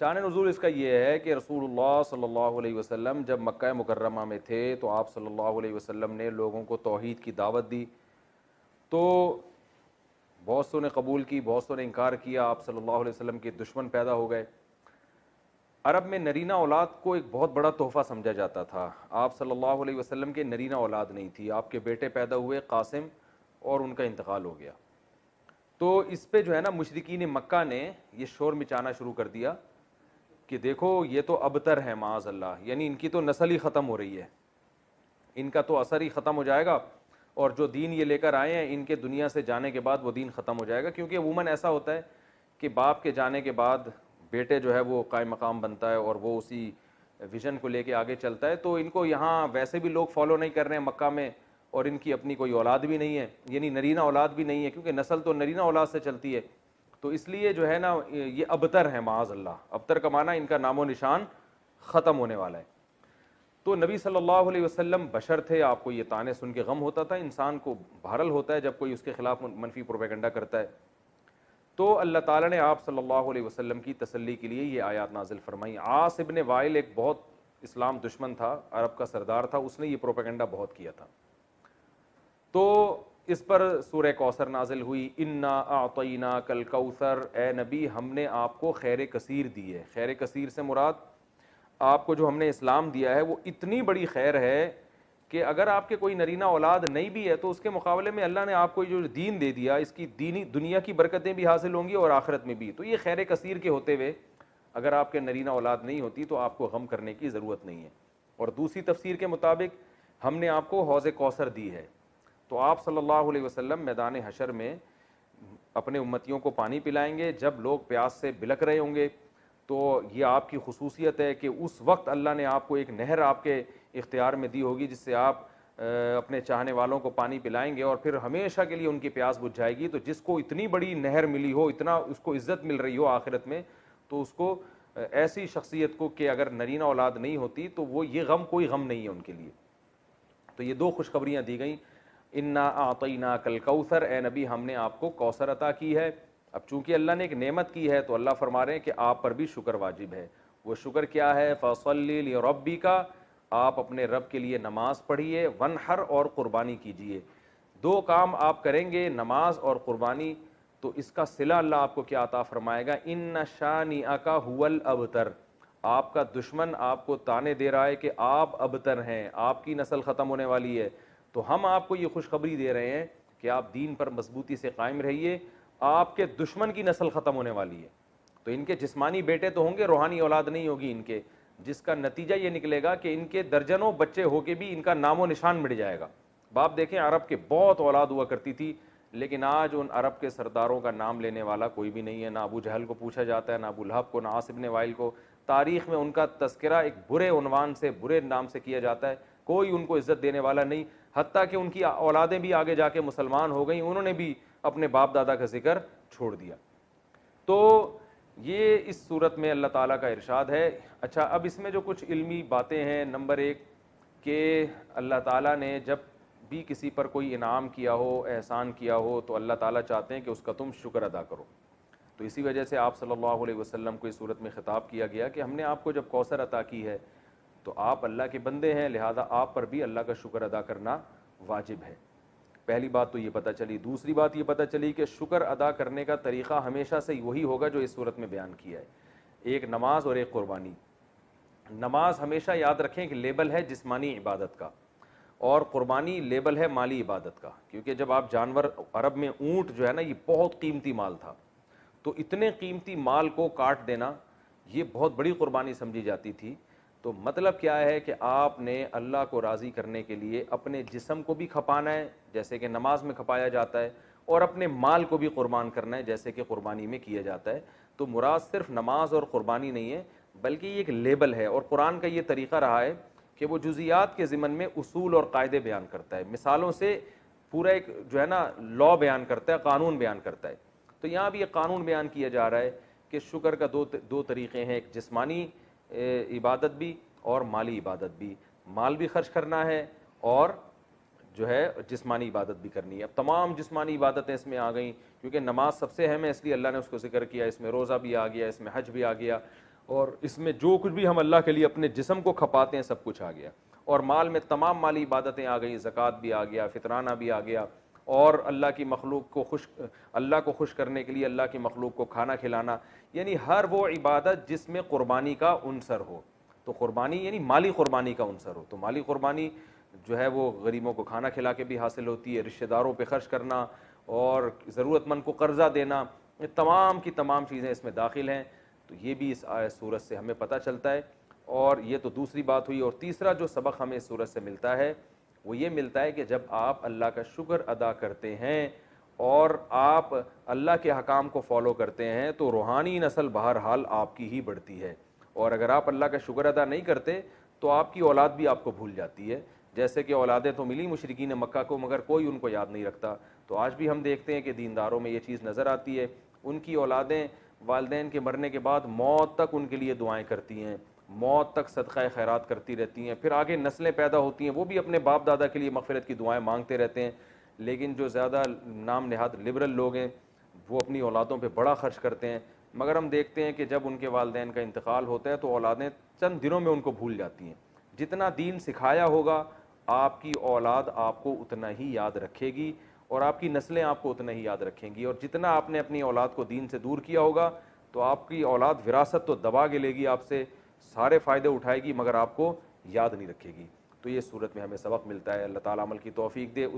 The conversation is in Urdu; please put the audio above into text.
شان نزول اس کا یہ ہے کہ رسول اللہ صلی اللہ علیہ وسلم جب مکہ مکرمہ میں تھے تو آپ صلی اللہ علیہ وسلم نے لوگوں کو توحید کی دعوت دی، تو بہت سو نے قبول کی، بہت سو نے انکار کیا، آپ صلی اللہ علیہ وسلم کے دشمن پیدا ہو گئے۔ عرب میں نرینہ اولاد کو ایک بہت بڑا تحفہ سمجھا جاتا تھا۔ آپ صلی اللہ علیہ وسلم کے نرینہ اولاد نہیں تھی، آپ کے بیٹے پیدا ہوئے قاسم، اور ان کا انتقال ہو گیا۔ تو اس پہ جو ہے نا مشرکین مکہ نے یہ شور مچانا شروع کر دیا کہ دیکھو یہ تو ابتر ہے معاذ اللہ، یعنی ان کی تو نسل ہی ختم ہو رہی ہے، ان کا تو اثر ہی ختم ہو جائے گا، اور جو دین یہ لے کر آئے ہیں ان کے دنیا سے جانے کے بعد وہ دین ختم ہو جائے گا۔ کیونکہ عموماً ایسا ہوتا ہے کہ باپ کے جانے کے بعد بیٹے جو ہے وہ قائم مقام بنتا ہے اور وہ اسی ویژن کو لے کے آگے چلتا ہے۔ تو ان کو یہاں ویسے بھی لوگ فالو نہیں کر رہے ہیں مکہ میں، اور ان کی اپنی کوئی اولاد بھی نہیں ہے، یعنی نرینہ اولاد بھی نہیں ہے، کیونکہ نسل تو نرینہ اولاد سے چلتی ہے۔ تو اس لیے جو ہے نا یہ ابتر ہے معاذ اللہ، ابتر کا معنی ان کا نام و نشان ختم ہونے والا ہے۔ تو نبی صلی اللہ علیہ وسلم بشر تھے، آپ کو یہ طعنے سن کے غم ہوتا تھا، انسان کو بہرحال ہوتا ہے جب کوئی اس کے خلاف منفی پروپیگنڈا کرتا ہے۔ تو اللہ تعالیٰ نے آپ صلی اللہ علیہ وسلم کی تسلی کے لیے یہ آیات نازل فرمائیں۔ عاص ابن وائل ایک بہت اسلام دشمن تھا، عرب کا سردار تھا، اس نے یہ پروپیگنڈا بہت کیا تھا۔ تو اس پر سورہ کوثر نازل ہوئی، انا اعطیناک الکوثر، اے نبی ہم نے آپ کو خیر کثیر دی ہے۔ خیر کثیر سے مراد آپ کو جو ہم نے اسلام دیا ہے وہ اتنی بڑی خیر ہے کہ اگر آپ کے کوئی نرینہ اولاد نہیں بھی ہے تو اس کے مقابلے میں اللہ نے آپ کو جو دین دے دیا، اس کی دینی دنیا کی برکتیں بھی حاصل ہوں گی اور آخرت میں بھی۔ تو یہ خیر کثیر کے ہوتے ہوئے اگر آپ کے نرینہ اولاد نہیں ہوتی تو آپ کو غم کرنے کی ضرورت نہیں ہے۔ اور دوسری تفسیر کے مطابق ہم نے آپ کو حوض کوثر دی ہے، تو آپ صلی اللہ علیہ وسلم میدان حشر میں اپنے امتیوں کو پانی پلائیں گے، جب لوگ پیاس سے بلک رہے ہوں گے۔ تو یہ آپ کی خصوصیت ہے کہ اس وقت اللہ نے آپ کو ایک نہر آپ کے اختیار میں دی ہوگی، جس سے آپ اپنے چاہنے والوں کو پانی پلائیں گے اور پھر ہمیشہ کے لیے ان کی پیاس بجھ جائے گی۔ تو جس کو اتنی بڑی نہر ملی ہو، اتنا اس کو عزت مل رہی ہو آخرت میں، تو اس کو ایسی شخصیت کو کہ اگر نرینہ اولاد نہیں ہوتی تو وہ یہ غم کوئی غم نہیں ہے ان کے لیے۔ تو یہ دو خوشخبریاں دی گئیں، انا اعطیناک الکوثر، اے نبی ہم نے آپ کو کوثر عطا کی ہے۔ اب چونکہ اللہ نے ایک نعمت کی ہے تو اللہ فرما رہے ہیں کہ آپ پر بھی شکر واجب ہے۔ وہ شکر کیا ہے؟ فصلی لربک، آپ اپنے رب کے لیے نماز پڑھیے، ونحر اور قربانی کیجیے۔ دو کام آپ کریں گے، نماز اور قربانی، تو اس کا صلہ اللہ آپ کو کیا عطا فرمائے گا؟ ان شانئک ھو الابتر، آپ کا دشمن آپ کو تانے دے رہا ہے کہ آپ ابتر ہیں، آپ کی نسل ختم ہونے والی ہے، تو ہم آپ کو یہ خوشخبری دے رہے ہیں کہ آپ دین پر مضبوطی سے قائم رہیے، آپ کے دشمن کی نسل ختم ہونے والی ہے۔ تو ان کے جسمانی بیٹے تو ہوں گے، روحانی اولاد نہیں ہوگی ان کے، جس کا نتیجہ یہ نکلے گا کہ ان کے درجنوں بچے ہو کے بھی ان کا نام و نشان مٹ جائے گا۔ باپ دیکھیں عرب کے بہت اولاد ہوا کرتی تھی، لیکن آج ان عرب کے سرداروں کا نام لینے والا کوئی بھی نہیں ہے، نہ ابو جہل کو پوچھا جاتا ہے، نہ ابو لہب کو، نہ عاص بن وائل کو۔ تاریخ میں ان کا تذکرہ ایک برے عنوان سے، برے نام سے کیا جاتا ہے، کوئی ان کو عزت دینے والا نہیں، حتیٰ کہ ان کی اولادیں بھی آگے جا کے مسلمان ہو گئیں، انہوں نے بھی اپنے باپ دادا کا ذکر چھوڑ دیا۔ تو یہ اس صورت میں اللہ تعالیٰ کا ارشاد ہے۔ اچھا، اب اس میں جو کچھ علمی باتیں ہیں، نمبر ایک کہ اللہ تعالیٰ نے جب بھی کسی پر کوئی انعام کیا ہو، احسان کیا ہو، تو اللہ تعالیٰ چاہتے ہیں کہ اس کا تم شکر ادا کرو۔ تو اسی وجہ سے آپ صلی اللہ علیہ وسلم کو اس صورت میں خطاب کیا گیا کہ ہم نے آپ کو جب کوثر عطا کی ہے تو آپ اللہ کے بندے ہیں، لہذا آپ پر بھی اللہ کا شکر ادا کرنا واجب ہے۔ پہلی بات تو یہ پتہ چلی۔ دوسری بات یہ پتہ چلی کہ شکر ادا کرنے کا طریقہ ہمیشہ سے وہی ہوگا جو اس صورت میں بیان کیا ہے، ایک نماز اور ایک قربانی۔ نماز ہمیشہ یاد رکھیں کہ لیبل ہے جسمانی عبادت کا، اور قربانی لیبل ہے مالی عبادت کا، کیونکہ جب آپ جانور، عرب میں اونٹ جو ہے نا یہ بہت قیمتی مال تھا، تو اتنے قیمتی مال کو کاٹ دینا یہ بہت بڑی قربانی سمجھی جاتی تھی۔ تو مطلب کیا ہے کہ آپ نے اللہ کو راضی کرنے کے لیے اپنے جسم کو بھی کھپانا ہے جیسے کہ نماز میں کھپایا جاتا ہے، اور اپنے مال کو بھی قربان کرنا ہے جیسے کہ قربانی میں کیا جاتا ہے۔ تو مراد صرف نماز اور قربانی نہیں ہے، بلکہ یہ ایک لیبل ہے، اور قرآن کا یہ طریقہ رہا ہے کہ وہ جزیات کے ضمن میں اصول اور قاعدے بیان کرتا ہے، مثالوں سے پورا ایک جو ہے نا لا بیان کرتا ہے، قانون بیان کرتا ہے۔ تو یہاں بھی ایک قانون بیان کیا جا رہا ہے کہ شکر کا دو طریقے ہیں، ایک جسمانی عبادت بھی اور مالی عبادت بھی، مال بھی خرچ کرنا ہے اور جو ہے جسمانی عبادت بھی کرنی ہے۔ اب تمام جسمانی عبادتیں اس میں آ گئیں، کیونکہ نماز سب سے اہم ہے اس لیے اللہ نے اس کو ذکر کیا، اس میں روزہ بھی آ گیا، اس میں حج بھی آ گیا، اور اس میں جو کچھ بھی ہم اللہ کے لیے اپنے جسم کو کھپاتے ہیں سب کچھ آ گیا، اور مال میں تمام مالی عبادتیں آ گئیں، زکوٰۃ بھی آ گیا، فطرانہ بھی آ گیا، اور اللہ کی مخلوق کو اللہ کو خوش کرنے کے لیے اللہ کی مخلوق کو کھانا کھلانا، یعنی ہر وہ عبادت جس میں قربانی کا عنصر ہو. تو قربانی یعنی مالی قربانی کا عنصر ہو، تو مالی قربانی جو ہے وہ غریبوں کو کھانا کھلا کے بھی حاصل ہوتی ہے، رشتہ داروں پہ خرچ کرنا اور ضرورت مند کو قرضہ دینا، یہ تمام کی تمام چیزیں اس میں داخل ہیں. تو یہ بھی اس سورت سے ہمیں پتہ چلتا ہے. اور یہ تو دوسری بات ہوئی. اور تیسرا جو سبق ہمیں اس سورت سے ملتا ہے وہ یہ ملتا ہے کہ جب آپ اللہ کا شکر ادا کرتے ہیں اور آپ اللہ کے حکام کو فالو کرتے ہیں تو روحانی نسل بہرحال آپ کی ہی بڑھتی ہے. اور اگر آپ اللہ کا شکر ادا نہیں کرتے تو آپ کی اولاد بھی آپ کو بھول جاتی ہے. جیسے کہ اولادیں تو ملی مشرکین مکہ کو مگر کوئی ان کو یاد نہیں رکھتا. تو آج بھی ہم دیکھتے ہیں کہ دینداروں میں یہ چیز نظر آتی ہے، ان کی اولادیں والدین کے مرنے کے بعد موت تک ان کے لیے دعائیں کرتی ہیں، موت تک صدقہ خیرات کرتی رہتی ہیں، پھر آگے نسلیں پیدا ہوتی ہیں وہ بھی اپنے باپ دادا کے لیے مغفرت کی دعائیں مانگتے رہتے ہیں. لیکن جو زیادہ نام نہاد لبرل لوگ ہیں وہ اپنی اولادوں پہ بڑا خرچ کرتے ہیں، مگر ہم دیکھتے ہیں کہ جب ان کے والدین کا انتقال ہوتا ہے تو اولادیں چند دنوں میں ان کو بھول جاتی ہیں. جتنا دین سکھایا ہوگا آپ کی اولاد آپ کو اتنا ہی یاد رکھے گی اور آپ کی نسلیں آپ کو اتنا ہی یاد رکھیں گی. اور جتنا آپ نے اپنی اولاد کو دین سے دور کیا ہوگا تو آپ کی اولاد وراثت تو دبا کے لے گی آپ سے، سارے فائدے اٹھائے گی مگر آپ کو یاد نہیں رکھے گی. تو یہ صورت میں ہمیں سبق ملتا ہے. اللہ تعالیٰ عمل کی توفیق دے.